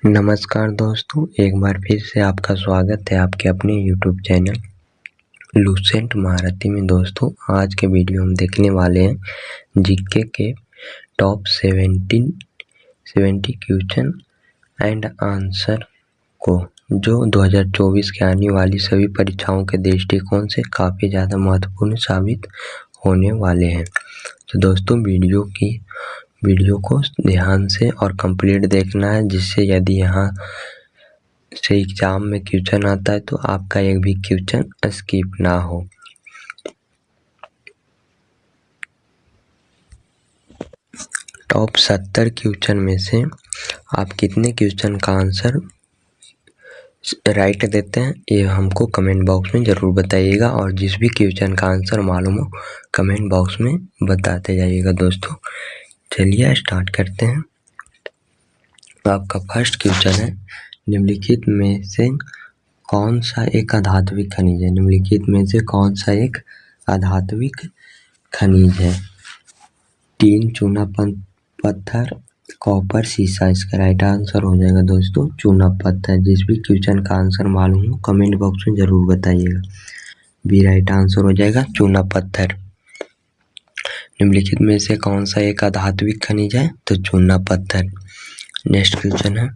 नमस्कार दोस्तों, एक बार फिर से आपका स्वागत है आपके अपने YouTube चैनल लुसेंट महारथी में। दोस्तों, आज के वीडियो हम देखने वाले हैं जीके के टॉप 70 क्वेश्चन एंड आंसर को, जो 2024 के आने वाली सभी परीक्षाओं के दृष्टिकोण से काफ़ी ज़्यादा महत्वपूर्ण साबित होने वाले हैं। तो दोस्तों, वीडियो को ध्यान से और कंप्लीट देखना है, जिससे यदि यहाँ से एग्जाम में क्वेश्चन आता है तो आपका एक भी क्वेश्चन स्किप ना हो। टॉप 70 क्वेश्चन में से आप कितने क्वेश्चन का आंसर राइट देते हैं, ये हमको कमेंट बॉक्स में ज़रूर बताइएगा, और जिस भी क्वेश्चन का आंसर मालूम हो कमेंट बॉक्स में बताते जाइएगा। दोस्तों, चलिए स्टार्ट करते हैं। आपका फर्स्ट क्वेश्चन है, निम्नलिखित में से कौन सा एक अधात्विक खनिज है? निम्नलिखित में से कौन सा एक अधात्विक खनिज है? टीन, चूना पत्थर, कॉपर, सीसा। इसका राइट आंसर हो जाएगा दोस्तों चूना पत्थर। जिस भी क्वेश्चन का आंसर मालूम हो कमेंट बॉक्स में ज़रूर बताइएगा। बी राइट आंसर हो जाएगा चूना पत्थर। निम्नलिखित में से कौन सा एक अधात्विक खनिज है? तो चूना पत्थर। नेक्स्ट क्वेश्चन है,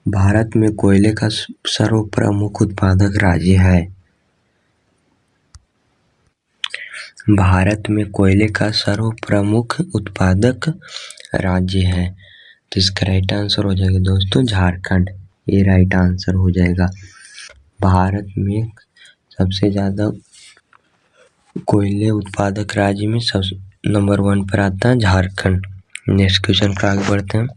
भारत में कोयले का सर्वप्रमुख उत्पादक राज्य है? भारत में कोयले का सर्वप्रमुख उत्पादक राज्य है, तो इसका राइट आंसर हो जाएगा दोस्तों झारखंड। ये राइट आंसर हो जाएगा। भारत में सबसे ज़्यादा कोयले उत्पादक राज्य में नंबर 1 पर आता है झारखंड। नेक्स्ट क्वेश्चन पर आगे बढ़ते हैं।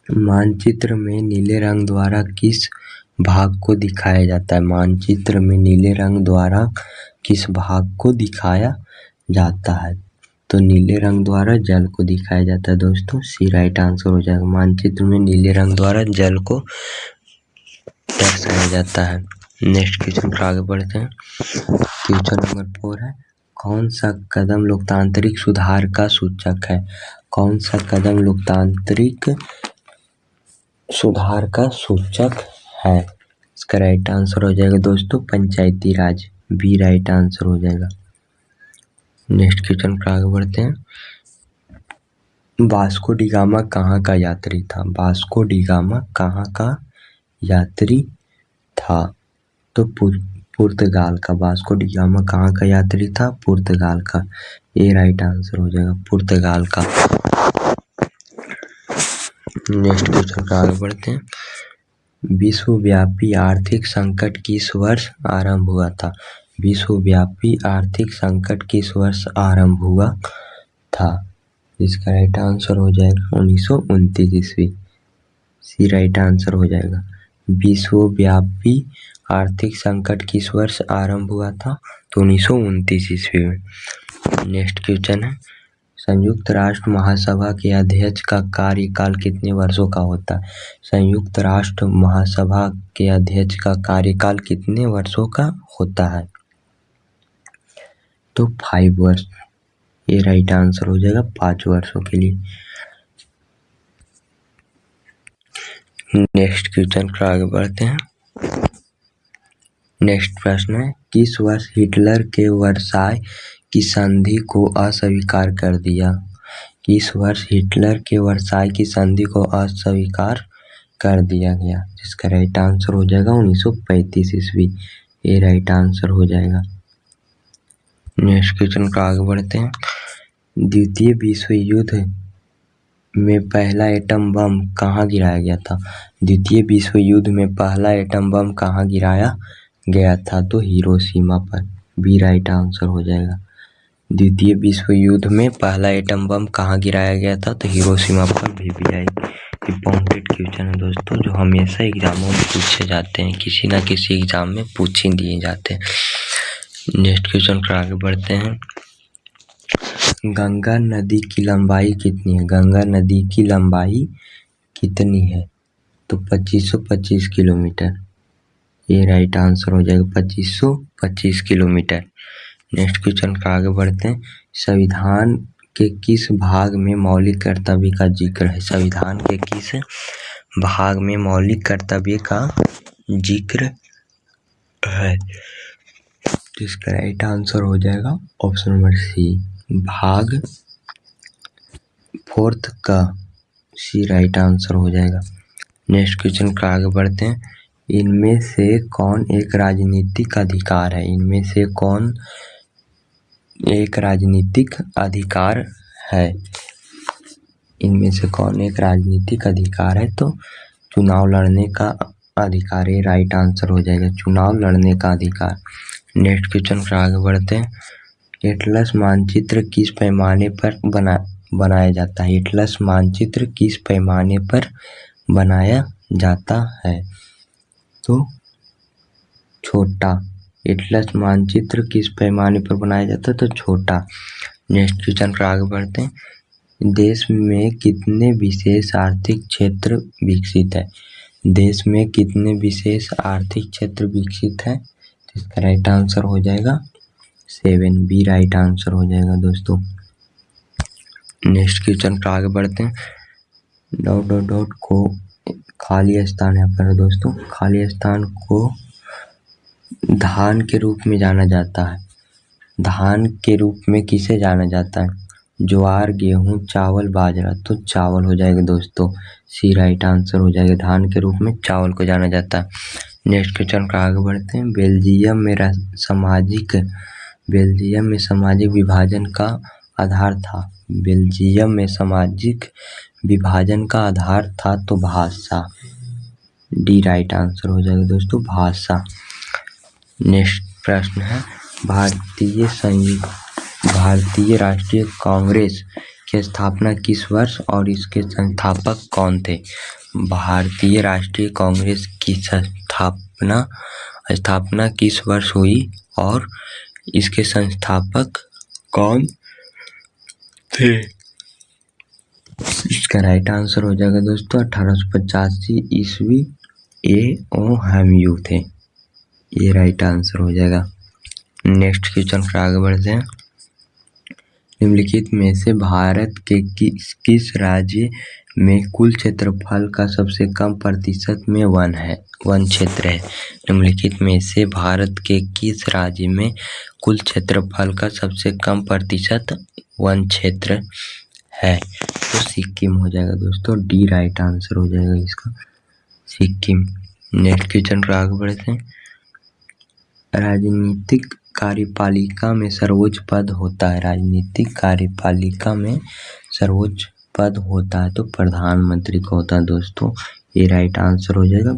मानचित्र में नीले रंग द्वारा किस भाग को दिखाया जाता है? मानचित्र में नीले रंग द्वारा किस भाग को दिखाया जाता है? तो नीले रंग द्वारा जल को दिखाया जाता है दोस्तों। सी राइट आंसर हो जाएगा। मानचित्र में नीले रंग द्वारा जल को दर्शाया जाता है। नेक्स्ट क्वेश्चन पर आगे बढ़ते हैं। क्वेश्चन नंबर 4 है, कौन सा कदम लोकतांत्रिक सुधार का सूचक है? कौन सा कदम लोकतांत्रिक सुधार का सूचक है? इसका राइट आंसर हो जाएगा दोस्तों पंचायती राज। बी राइट आंसर हो जाएगा। नेक्स्ट क्वेश्चन पर आगे बढ़ते हैं। वास्को डी गामा कहाँ का यात्री था? वास्को डी गामा कहाँ का यात्री था? तो पुर्तगाल का। वास्को डी गामा कहाँ का यात्री था? पुर्तगाल का। ये राइट आंसर हो जाएगा पुर्तगाल का। नेक्स्ट क्वेश्चन पर आगे बढ़ते हैं। विश्वव्यापी आर्थिक संकट किस वर्ष आरंभ हुआ था? विश्वव्यापी आर्थिक संकट किस वर्ष आरंभ हुआ था? इसका राइट आंसर हो जाएगा 1929 ईस्वी। सी राइट आंसर हो जाएगा। विश्वव्यापी आर्थिक संकट किस वर्ष आरंभ हुआ था? तो 1929 ईस्वी में। नेक्स्ट क्वेश्चन है, संयुक्त राष्ट्र महासभा के अध्यक्ष का कार्यकाल कितने वर्षों का होता है? संयुक्त राष्ट्र महासभा के अध्यक्ष का कार्यकाल कितने वर्षों का होता है? तो 5 वर्ष। ये राइट आंसर हो जाएगा 5 वर्षों के लिए। नेक्स्ट क्वेश्चन पर आगे बढ़ते हैं। नेक्स्ट प्रश्न है, किस वर्ष हिटलर के वर्साय की संधि को अस्वीकार कर दिया? किस वर्ष हिटलर के वर्साय की संधि को अस्वीकार कर दिया गया? जिसका राइट आंसर हो जाएगा 1935 ईस्वी। ये राइट आंसर हो जाएगा। नेक्स्ट क्वेश्चन पर आगे बढ़ते हैं। द्वितीय विश्व युद्ध में पहला एटम बम कहाँ गिराया गया था? द्वितीय विश्व युद्ध में पहला एटम बम कहाँ गिराया गया था? तो हिरोशिमा पर। बी राइट आंसर हो जाएगा। द्वितीय विश्व युद्ध में पहला एटम बम कहाँ गिराया गया था? तो हिरोशिमा पर। VVI इंपॉर्टेंट क्वेश्चन है दोस्तों, जो हमेशा एग्जामों में पूछे जाते हैं, किसी ना किसी एग्जाम में पूछ ही दिए जाते हैं। नेक्स्ट क्वेश्चन पर आगे बढ़ते हैं। गंगा नदी की लंबाई कितनी है? गंगा नदी की लंबाई कितनी है? तो 2525 किलोमीटर। ये राइट आंसर हो जाएगा 2525 किलोमीटर। नेक्स्ट क्वेश्चन पर आगे बढ़ते हैं। संविधान के किस भाग में मौलिक कर्तव्य का जिक्र है? संविधान के किस भाग में मौलिक कर्तव्य का जिक्र है? तो इसका राइट आंसर हो जाएगा ऑप्शन नंबर सी, भाग 4 का सी राइट आंसर हो जाएगा। नेक्स्ट क्वेश्चन का आगे बढ़ते हैं। इनमें से कौन एक राजनीतिक अधिकार है? इनमें से कौन एक राजनीतिक अधिकार है? इनमें से कौन एक राजनीतिक अधिकार है? तो चुनाव लड़ने का अधिकार, ये राइट आंसर हो जाएगा, चुनाव लड़ने का अधिकार। नेक्स्ट क्वेश्चन पर आगे बढ़ते हैं। एटलस मानचित्र किस पैमाने पर बनाया जाता है? एटलस मानचित्र किस पैमाने पर बनाया जाता है? तो छोटा। एटलस मानचित्र किस पैमाने पर बनाया जाता है? तो छोटा। नेक्स्ट क्वेश्चन पर आगे बढ़ते हैं। देश में कितने विशेष आर्थिक क्षेत्र विकसित है? देश में कितने विशेष आर्थिक क्षेत्र विकसित है? तो इसका राइट आंसर हो जाएगा 7, बी राइट आंसर हो जाएगा दोस्तों। नेक्स्ट क्वेश्चन पर आगे बढ़ते हैं। डॉट डॉट डॉट को खाली स्थान यहाँ पर दोस्तों, खाली स्थान को धान के रूप में जाना जाता है। धान के रूप में किसे जाना जाता है? ज्वार, गेहूं, चावल, बाजरा। तो चावल हो जाएगा दोस्तों, सी राइट आंसर हो जाएगा। धान के रूप में चावल को जाना जाता है। नेक्स्ट क्वेश्चन का आगे बढ़ते हैं। बेल्जियम में सामाजिक विभाजन का आधार था। बेल्जियम में सामाजिक विभाजन का आधार था तो भाषा, डी राइट आंसर हो जाएगा दोस्तों, भाषा। नेक्स्ट प्रश्न है। भारतीय राष्ट्रीय कांग्रेस की स्थापना किस वर्ष और इसके संस्थापक कौन थे? भारतीय राष्ट्रीय कांग्रेस की स्थापना किस वर्ष हुई और इसके संस्थापक कौन थे? इसका राइट आंसर हो जाएगा दोस्तों 1885 ईस्वी, ए ओ हेमयू थे, ये राइट आंसर हो जाएगा। नेक्स्ट क्वेश्चन पर आगे बढ़ते हैं। निम्नलिखित में से भारत के किस राज्य में कुल क्षेत्रफल का सबसे कम प्रतिशत में वन क्षेत्र है? निम्नलिखित में से भारत के किस राज्य में कुल क्षेत्रफल का सबसे कम प्रतिशत वन क्षेत्र है? तो सिक्किम हो जाएगा दोस्तों, डी राइट आंसर हो जाएगा इसका, सिक्किम। नेक्स्ट क्वेश्चन पर आगे बढ़ते हैं। राजनीतिक कार्यपालिका में सर्वोच्च पद होता है। राजनीतिक कार्यपालिका में सर्वोच्च पद होता है तो प्रधानमंत्री को होता है दोस्तों, ये राइट आंसर हो जाएगा।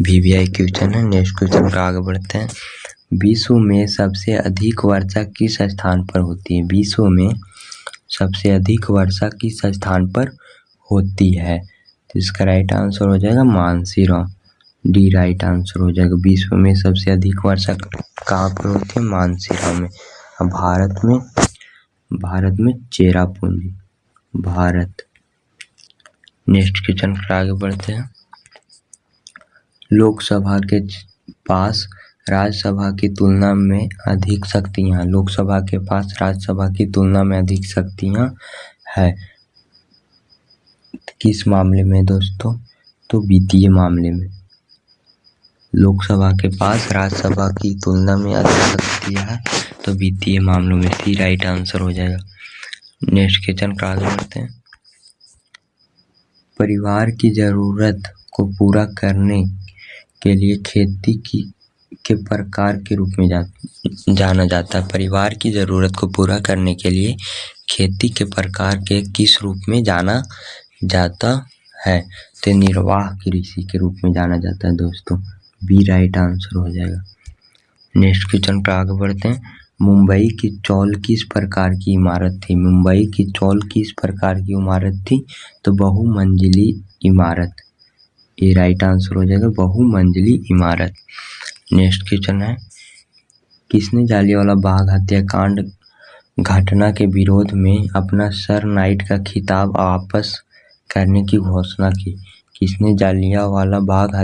वीवीआई क्वेश्चन है। नेक्स्ट क्वेश्चन पर आगे बढ़ते हैं। विश्व में सबसे अधिक वर्षा किस स्थान पर होती है? विश्व में सबसे अधिक वर्षा किस स्थान पर होती है? तो इसका राइट आंसर हो जाएगा मानसीराम, डी राइट आंसर हो जाएगा। विश्व में सबसे अधिक वर्षा कहाँ पर होती है? मानसीराम में। भारत में चेरापूंजी, भारत। नेक्स्ट क्वेश्चन पर आगे बढ़ते हैं। लोकसभा के पास राज्यसभा की तुलना में अधिक शक्तियाँ, लोकसभा के पास राज्यसभा की तुलना में अधिक शक्तियाँ है किस मामले में दोस्तों? तो वित्तीय मामले में। लोकसभा के पास राज्यसभा की तुलना में अधिक शक्तियाँ है तो वित्तीय मामलों में, सी राइट आंसर हो जाएगा। नेक्स्ट क्वेश्चन पर आगे बढ़ते हैं। परिवार की जरूरत को पूरा करने के लिए खेती के प्रकार के रूप में जाना जाता है। परिवार की जरूरत को पूरा करने के लिए खेती के प्रकार के किस रूप में जाना जाता है? तो निर्वाह कृषि के रूप में जाना जाता है दोस्तों, बी राइट आंसर हो जाएगा। नेक्स्ट क्वेश्चन पर आगे बढ़ते हैं। मुंबई की चौल किस प्रकार की इमारत थी? मुंबई की चौल किस प्रकार की इमारत थी? तो बहुमंजिली इमारत, ये राइट आंसर हो जाएगा, बहुमंजिली इमारत। नेक्स्ट क्वेश्चन है। किसने जालियांवाला बाग हत्याकांड घटना के विरोध में अपना सर नाइट का खिताब वापस करने की घोषणा की? किसने जालियांवाला बाग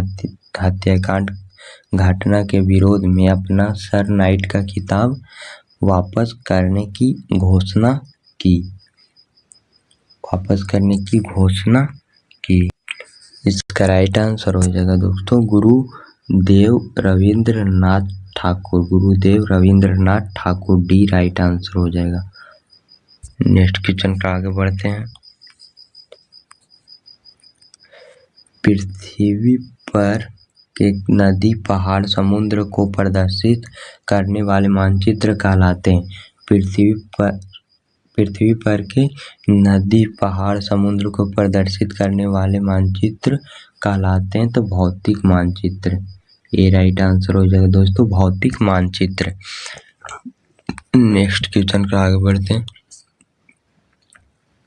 हत्याकांड घटना के विरोध में अपना सर नाइट का खिताब वापस करने की घोषणा की, वापस करने की घोषणा की। इसका राइट आंसर हो जाएगा दोस्तों Gurudev Rabindranath Thakur. Gurudev Rabindranath Thakur, D right answer हो जाएगा। नेक्स्ट क्वेश्चन पर आगे बढ़ते हैं। पृथ्वी पर के नदी, पहाड़, समुद्र को प्रदर्शित करने वाले मानचित्र कहलाते हैं। पृथ्वी पर के नदी, पहाड़, समुद्र को प्रदर्शित करने वाले मानचित्र कहलाते हैं तो भौतिक मानचित्र। ये राइट आंसर हो जाएगा दोस्तों, भौतिक मानचित्र। नेक्स्ट क्वेश्चन पर आगे बढ़ते हैं।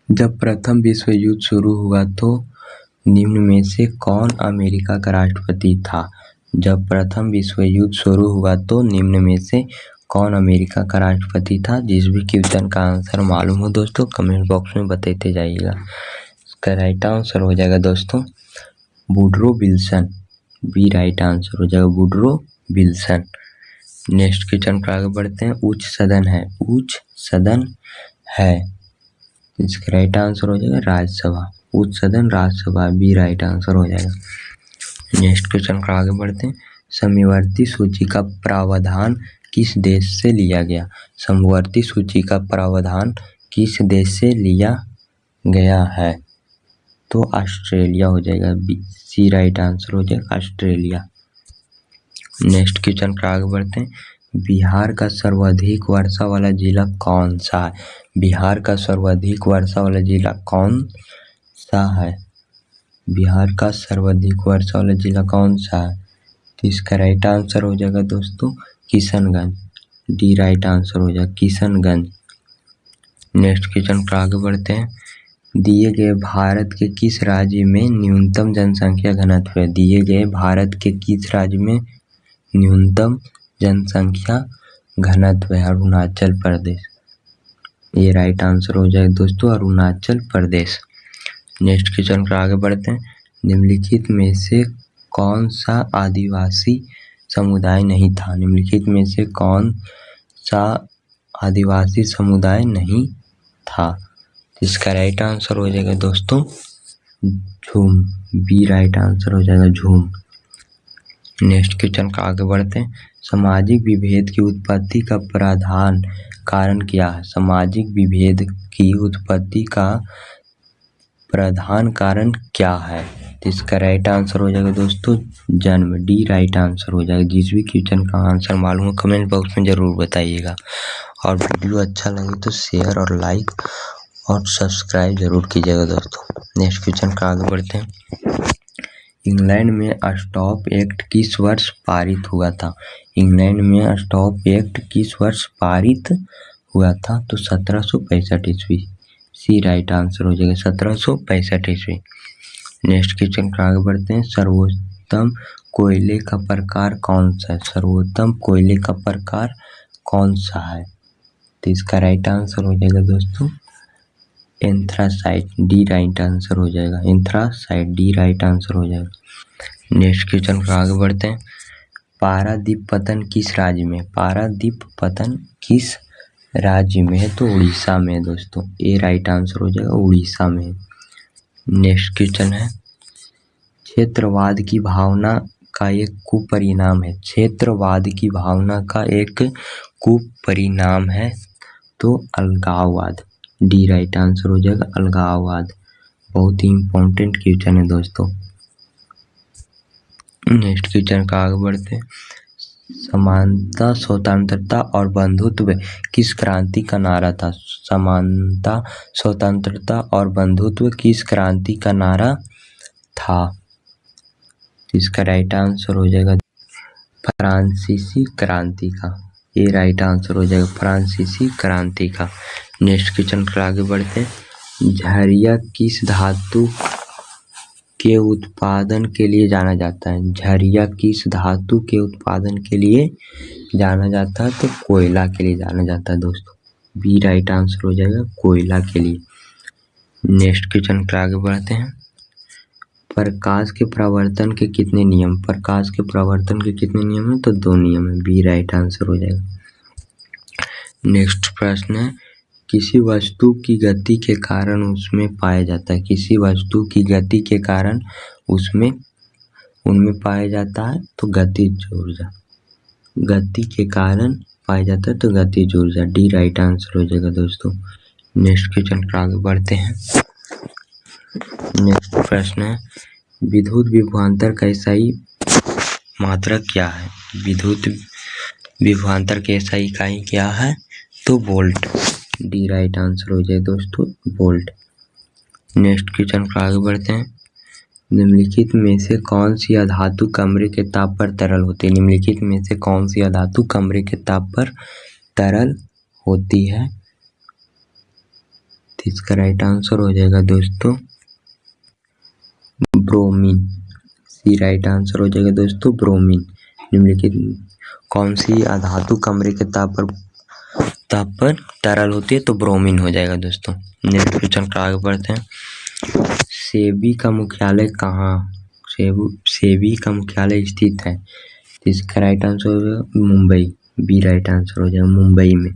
जब प्रथम विश्व युद्ध शुरू हुआ तो निम्न में से कौन अमेरिका का राष्ट्रपति था? जब प्रथम विश्व युद्ध शुरू हुआ तो निम्न में से कौन अमेरिका का राष्ट्रपति था? जिस भी क्वेश्चन का आंसर मालूम हो दोस्तों कमेंट बॉक्स में बताते जाइएगा। इसका राइट आंसर हो जाएगा दोस्तों Woodrow Wilson, B right answer हो जाएगा वुडरो विल्सन। नेक्स्ट क्वेश्चन पर आगे बढ़ते हैं। उच्च सदन है, उच्च सदन है, इसका राइट आंसर हो जाएगा राज्यसभा। उच्च सदन राज्यसभा, बी राइट आंसर हो जाएगा। नेक्स्ट क्वेश्चन पर आगे बढ़ते हैं। समवर्ती सूची का प्रावधान किस देश से लिया गया? समवर्ती सूची का प्रावधान किस देश से लिया गया है? तो ऑस्ट्रेलिया हो जाएगा, बी सी राइट आंसर हो जाएगा ऑस्ट्रेलिया। नेक्स्ट क्वेश्चन पर आगे बढ़ते हैं। बिहार का सर्वाधिक वर्षा वाला जिला कौन सा है? बिहार का सर्वाधिक वर्षा वाला जिला कौन सा है? बिहार का सर्वाधिक वर्षा वाला जिला कौन सा है? तो इसका राइट आंसर हो जाएगा दोस्तों किशनगंज, डी राइट आंसर हो जाएगा किशनगंज। नेक्स्ट क्वेश्चन पर आगे बढ़ते हैं। दिए गए भारत के किस राज्य में न्यूनतम जनसंख्या घनत्व है? दिए गए भारत के किस राज्य में न्यूनतम जनसंख्या घनत्व है? अरुणाचल प्रदेश, ये राइट आंसर हो जाएगा दोस्तों अरुणाचल प्रदेश। नेक्स्ट क्वेश्चन पर आगे बढ़ते हैं। निम्नलिखित में से कौन सा आदिवासी समुदाय नहीं था? निम्नलिखित में से कौन सा आदिवासी समुदाय नहीं था? इसका राइट आंसर हो जाएगा दोस्तों झूम, बी राइट आंसर हो जाएगा झूम। नेक्स्ट क्वेश्चन का आगे बढ़ते हैं। सामाजिक विभेद की उत्पत्ति का प्रधान कारण क्या है? सामाजिक विभेद की उत्पत्ति का प्रधान कारण क्या है? इसका राइट आंसर हो जाएगा दोस्तों जन्म, डी राइट आंसर हो जाएगा। जिस भी क्वेश्चन का आंसर मालूम हो कमेंट बॉक्स में ज़रूर बताइएगा। और वीडियो अच्छा लगे तो शेयर और लाइक और सब्सक्राइब जरूर कीजिएगा दोस्तों। नेक्स्ट क्वेश्चन का आगे बढ़ते हैं। इंग्लैंड में स्टॉप एक्ट किस वर्ष पारित हुआ था? इंग्लैंड में स्टॉप एक्ट किस वर्ष पारित हुआ था? तो 1765 ईस्वी, सी राइट आंसर हो जाएगा 1765 ईस्वी। नेक्स्ट क्वेश्चन पर आगे बढ़ते हैं। सर्वोत्तम कोयले का प्रकार कौन सा है? सर्वोत्तम कोयले का प्रकार कौन सा है? तो इसका राइट आंसर हो जाएगा दोस्तों एंथ्रासाइट, डी राइट आंसर हो जाएगा एंथ्रासाइट, डी राइट आंसर हो जाएगा। नेक्स्ट क्वेश्चन पर आगे बढ़ते हैं। पारादीप पतन किस राज्य में? पारादीप पतन किस राज्य में है? तो उड़ीसा में दोस्तों, ए राइट आंसर हो जाएगा उड़ीसा में। नेक्स्ट क्वेश्चन है। क्षेत्रवाद की भावना का एक कुपरिणाम है। क्षेत्रवाद की भावना का एक कुपरिणाम है तो अलगाववाद, डी राइट आंसर हो जाएगा अलगाववाद। बहुत ही इम्पोर्टेंट क्वेश्चन है दोस्तों। नेक्स्ट क्वेश्चन का आगे बढ़ते हैं। समानता, स्वतंत्रता और बंधुत्व किस क्रांति का नारा था? समानता, स्वतंत्रता और बंधुत्व किस क्रांति का नारा था? इसका राइट आंसर हो जाएगा फ्रांसीसी क्रांति का, ये राइट आंसर हो जाएगा फ्रांसीसी क्रांति का। नेक्स्ट क्वेश्चन पर आगे बढ़ते हैं। झरिया किस धातु के उत्पादन के लिए जाना जाता है? झरिया किस धातु के उत्पादन के लिए जाना जाता है? तो कोयला के लिए जाना जाता है दोस्तों, बी राइट आंसर हो जाएगा कोयला के लिए। नेक्स्ट क्वेश्चन पर आगे बढ़ते हैं। प्रकाश के प्रवर्तन के कितने नियम? प्रकाश के प्रवर्तन के कितने नियम है? तो 2 नियम है, बी राइट आंसर हो जाएगा। नेक्स्ट प्रश्न है। किसी वस्तु की गति के कारण उसमें पाया जाता है। किसी वस्तु की गति के कारण उसमें उनमें पाया जाता है तो गतिज ऊर्जा। गति के कारण पाया जाता है तो गतिज ऊर्जा। डी राइट आंसर हो जाएगा दोस्तों। नेक्स्ट क्वेश्चन पर आगे बढ़ते हैं। नेक्स्ट प्रश्न है, विद्युत विभवांतर का SI मात्रक क्या है? विद्युत विभवांतर के SI इकाई क्या है? तो वोल्ट। डी राइट आंसर हो जाए दोस्तों, वोल्ट। नेक्स्ट क्वेश्चन पर आगे बढ़ते हैं। निम्नलिखित में से कौन सी अधातु कमरे के ताप पर तरल होती है? निम्नलिखित में से कौन सी अधातु कमरे के ताप पर तरल होती है? इसका राइट आंसर हो जाएगा दोस्तों ब्रोमीन। सी राइट आंसर हो जाएगा दोस्तों ब्रोमीन। निम्नलिखित कौन सी अधातु कमरे के ताप पर तरल होती है? तो ब्रोमीन हो जाएगा दोस्तों। नेक्स्ट क्वेश्चन पर आगे बढ़ते हैं। सेबी का मुख्यालय कहाँ? सेबी का मुख्यालय स्थित है। इसका राइट आंसर हो जाएगा मुंबई। बी राइट आंसर हो जाएगा मुंबई में।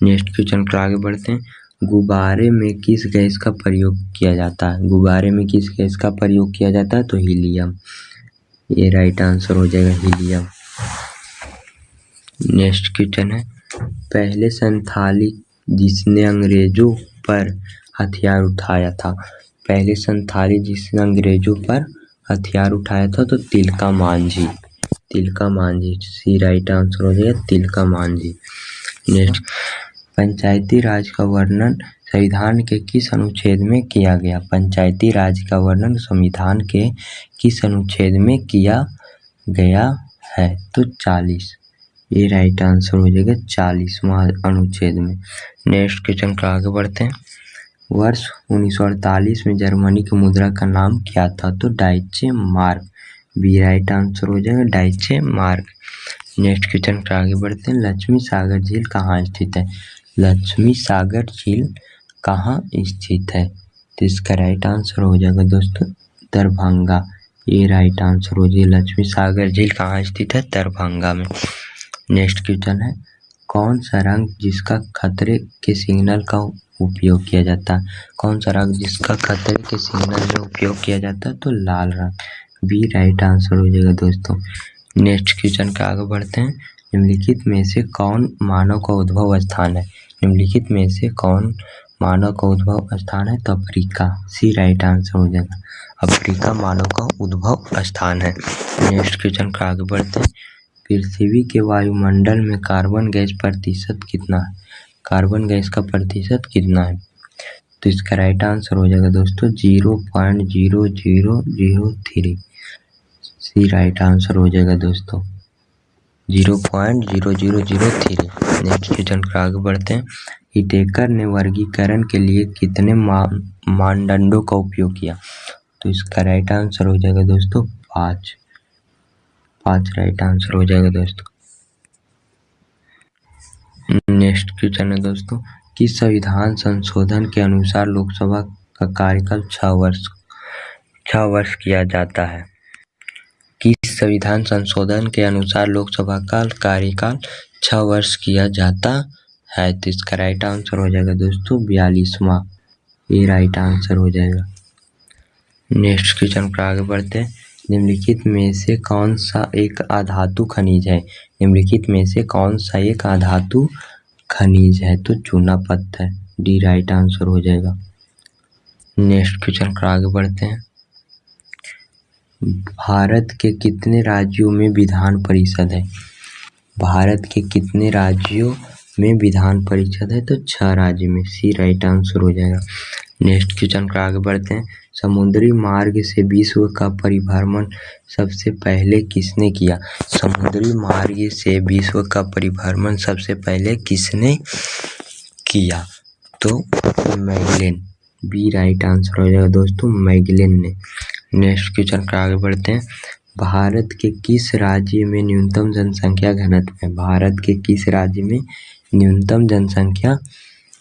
नेक्स्ट क्वेश्चन पर आगे बढ़ते हैं। गुब्बारे में किस गैस का प्रयोग किया जाता है? गुब्बारे में किस गैस का प्रयोग किया जाता है? तो हीलियम। ये राइट आंसर हो जाएगा हीलियम। नेक्स्ट क्वेश्चन है, पहले संथाली जिसने अंग्रेजों पर हथियार उठाया था। पहले संथाली जिसने अंग्रेजों पर हथियार उठाया था तो तिलका मांझी। तिलका मांझी। सी राइट आंसर हो जाएगा तिलका मांझी। नेक्स्ट, पंचायती राज का वर्णन संविधान के किस अनुच्छेद में किया गया? पंचायती राज का वर्णन संविधान के किस अनुच्छेद में किया गया है? तो 40। ये राइट आंसर हो जाएगा 40वां अनुच्छेद में। नेक्स्ट क्वेश्चन पर आगे बढ़ते हैं। वर्ष 1948 में जर्मनी की मुद्रा का नाम क्या था? तो डाइचे मार्क। बी राइट आंसर हो जाएगा डाइचे मार्क। नेक्स्ट क्वेश्चन पर आगे बढ़ते हैं। लक्ष्मी सागर झील कहाँ स्थित है? लक्ष्मी सागर झील कहाँ स्थित है? तो इसका राइट आंसर हो जाएगा दोस्तों दरभंगा। ये राइट आंसर हो जाएगा। लक्ष्मी सागर झील कहाँ स्थित है? दरभंगा में। नेक्स्ट क्वेश्चन है, कौन सा रंग जिसका खतरे के सिग्नल का उपयोग किया जाता है? कौन सा रंग जिसका खतरे के सिग्नल में उपयोग किया जाता है? तो लाल रंग। बी राइट आंसर हो जाएगा दोस्तों। नेक्स्ट क्वेश्चन का आगे बढ़ते हैं। निम्नलिखित में से कौन मानव का उद्भव स्थान है? निम्नलिखित में से कौन मानव का उद्भव स्थान है? तो अफ्रीका। सी राइट आंसर हो जाएगा। अफ्रीका मानव का उद्भव स्थान है। नेक्स्ट क्वेश्चन का आगे बढ़ते हैं। पृथ्वी के वायुमंडल में कार्बन गैस प्रतिशत कितना है? कार्बन गैस का प्रतिशत कितना है? तो इसका राइट आंसर हो जाएगा दोस्तों 0.0003। सी राइट आंसर हो जाएगा दोस्तों 0.0003। नेक्स्ट क्वेश्चन पर आगे बढ़ते हैं। हिटेकर ने वर्गीकरण के लिए कितने मानदंडों का उपयोग किया? तो इसका राइट आंसर हो जाएगा दोस्तों 5 राइट आंसर हो जाएगा दोस्तों। नेक्स्ट क्वेश्चन है दोस्तों, किस संविधान संशोधन के अनुसार लोकसभा का कार्यकाल 6 वर्ष किया जाता है? किस संविधान संशोधन के अनुसार लोकसभा का कार्यकाल 6 वर्ष किया जाता है? तो इसका राइट आंसर हो जाएगा दोस्तों 42वां। ये राइट आंसर हो जाएगा। नेक्स्ट क्वेश्चन पर आगे बढ़ते हैं। निम्नलिखित में से कौन सा एक अधातु खनिज है? निम्नलिखित में से कौन सा एक अधातु खनिज है? तो चूना पत्थर। डी राइट आंसर हो जाएगा। नेक्स्ट क्वेश्चन पर आगे बढ़ते हैं। भारत के कितने राज्यों में विधान परिषद है? भारत के कितने राज्यों में विधान परिषद है? तो 6 राज्य में। सी राइट आंसर हो जाएगा। नेक्स्ट क्वेश्चन पर आगे बढ़ते हैं। समुद्री मार्ग से विश्व का परिभ्रमण सबसे पहले किसने किया? समुद्री मार्ग से विश्व का परिभ्रमण सबसे पहले किसने किया? तो मैगेलन। बी राइट आंसर हो जाएगा दोस्तों मैगेलन ने। नेक्स्ट क्वेश्चन पर आगे बढ़ते हैं। भारत के किस राज्य में न्यूनतम जनसंख्या घनत्व है? भारत के किस राज्य में न्यूनतम जनसंख्या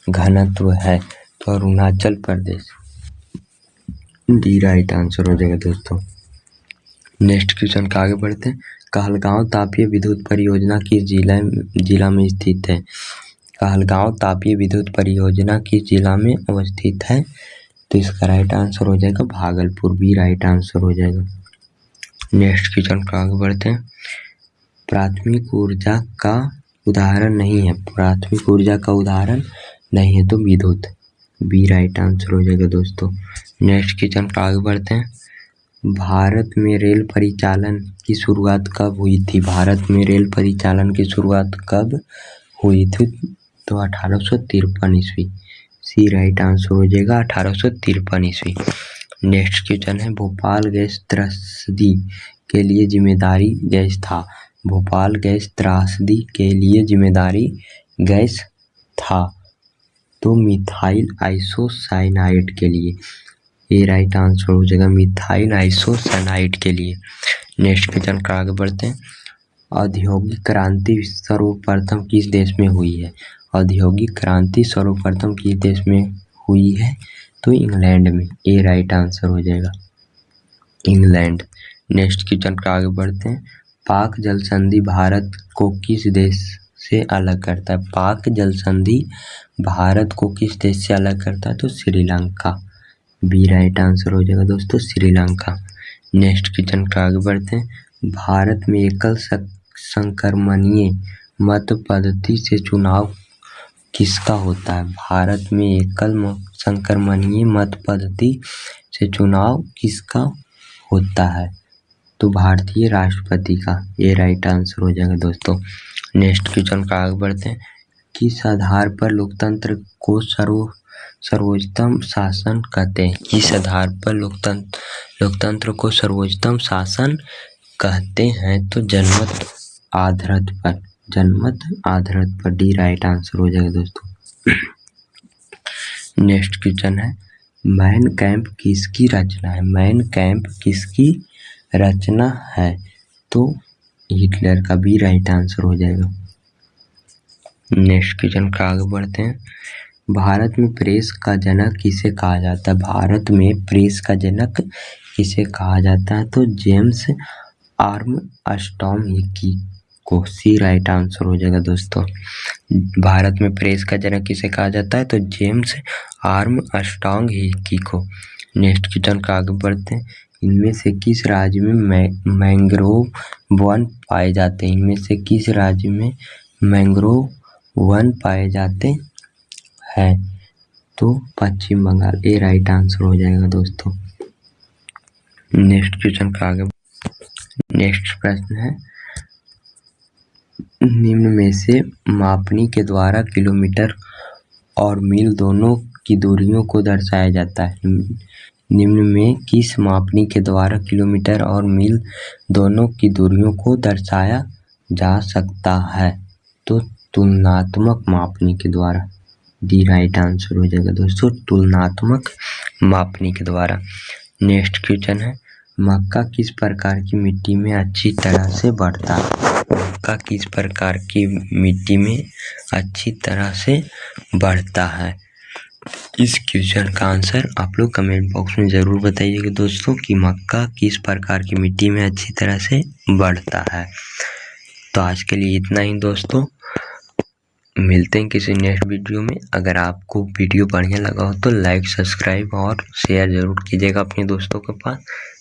घनत्व है? तो Arunachal Pradesh. D right answer हो जाएगा दोस्तों। नेक्स्ट क्वेश्चन का आगे बढ़ते हैं। कहलगांव तापीय विद्युत परियोजना किस जिला में स्थित है? कहलगांव तापीय विद्युत परियोजना किस जिला में अवस्थित है? तो इसका राइट आंसर हो जाएगा भागलपुर, बी राइट आंसर हो जाएगा। नेक्स्ट क्वेश्चन का आगे बढ़ते हैं। प्राथमिक ऊर्जा का उदाहरण नहीं है, प्राथमिक ऊर्जा का उदाहरण नहीं है तो विद्युत, बी राइट आंसर हो जाएगा दोस्तों। नेक्स्ट क्वेश्चन का आगे बढ़ते हैं। भारत में रेल परिचालन की शुरुआत कब हुई थी? भारत में रेल परिचालन की शुरुआत कब हुई थी? तो 1853 ईस्वी, सी राइट आंसर हो जाएगा 1853 ईस्वी। नेक्स्ट क्वेश्चन है। भोपाल गैस त्रासदी के लिए जिम्मेदारी गैस था? भोपाल गैस त्रासदी के लिए जिम्मेदारी गैस था तो मिथाइल आइसोसाइनाइड के लिए, ये राइट आंसर हो जाएगा मिथाइल आइसोसाइनाइड के लिए। नेक्स्ट क्वेश्चन का आगे बढ़ते हैं। औद्योगिक क्रांति सर्वप्रथम किस देश में हुई है? औद्योगिक क्रांति सर्वप्रथम किस देश में हुई है? तो इंग्लैंड में, ए राइट आंसर हो जाएगा इंग्लैंड। नेक्स्ट क्वेश्चन का आगे बढ़ते हैं। पाक जल संधि भारत को किस देश से अलग करता है? पाक जल संधि भारत को किस देश से अलग करता है? तो श्रीलंका, बी राइट आंसर हो जाएगा दोस्तों श्रीलंका। नेक्स्ट क्वेश्चन का आगे बढ़ते हैं। भारत में एकल संक्रमणीय मत पद्धति से चुनाव किसका होता है? भारत में एकल संक्रमणीय मत पद्धति से चुनाव किसका होता है? तो भारतीय राष्ट्रपति का, ये राइट आंसर हो जाएगा दोस्तों। नेक्स्ट क्वेश्चन का आगे बढ़ते हैं। किस आधार पर लोकतंत्र को सर्वोच्चतम शासन कहते हैं? किस आधार पर लोकतंत्र को सर्वोच्चतम शासन कहते हैं? तो जनमत आधारित पर, जनमत आधारित पर, डी राइट आंसर हो जाएगा दोस्तों। नेक्स्ट क्वेश्चन है। मैन कैंप किसकी रचना है? मैन कैंप किसकी रचना है? तो हिटलर का, बी राइट आंसर हो जाएगा। नेक्स्ट क्वेश्चन का आगे बढ़ते हैं। भारत में प्रेस का जनक किसे कहा जाता है? भारत में प्रेस का जनक किसे कहा जाता है? तो जेम्स आर्मस्ट्रॉन्ग हिकी को, सी राइट आंसर हो जाएगा दोस्तों। भारत में प्रेस का जनक किसे कहा जाता है? तो जेम्स आर्मस्ट्रॉन्ग हिकी को। नेक्स्ट क्वेश्चन का आगे बढ़ते हैं। इनमें से किस राज्य में मैंग्रोव वन पाए जाते हैं? इनमें से किस राज्य में मैंग्रोव वन पाए जाते हैं? तो पश्चिम बंगाल, ए राइट आंसर हो जाएगा दोस्तों। नेक्स्ट क्वेश्चन का आगे, नेक्स्ट प्रश्न है। निम्न में से मापनी के द्वारा किलोमीटर और मील दोनों की दूरियों को दर्शाया जाता है? निम्न में किस मापनी के द्वारा किलोमीटर और मील दोनों की दूरियों को दर्शाया जा सकता है? तो तुलनात्मक मापनी के द्वारा, डी राइट आंसर हो जाएगा दोस्तों तुलनात्मक मापनी के द्वारा। नेक्स्ट क्वेश्चन है। मक्का किस प्रकार की मिट्टी में अच्छी तरह से बढ़ता है? मक्का किस प्रकार की मिट्टी में अच्छी तरह से बढ़ता है? इस क्वेश्चन का आंसर आप लोग कमेंट बॉक्स में ज़रूर बताइएगा दोस्तों कि मक्का किस प्रकार की मिट्टी में अच्छी तरह से बढ़ता है। तो आज के लिए इतना ही दोस्तों, मिलते हैं किसी नेक्स्ट वीडियो में। अगर आपको वीडियो बढ़िया लगा हो तो लाइक, सब्सक्राइब और शेयर ज़रूर कीजिएगा अपने दोस्तों के पास।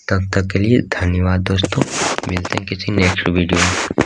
तब तक के लिए धन्यवाद दोस्तों, मिलते हैं किसी नेक्स्ट वीडियो में।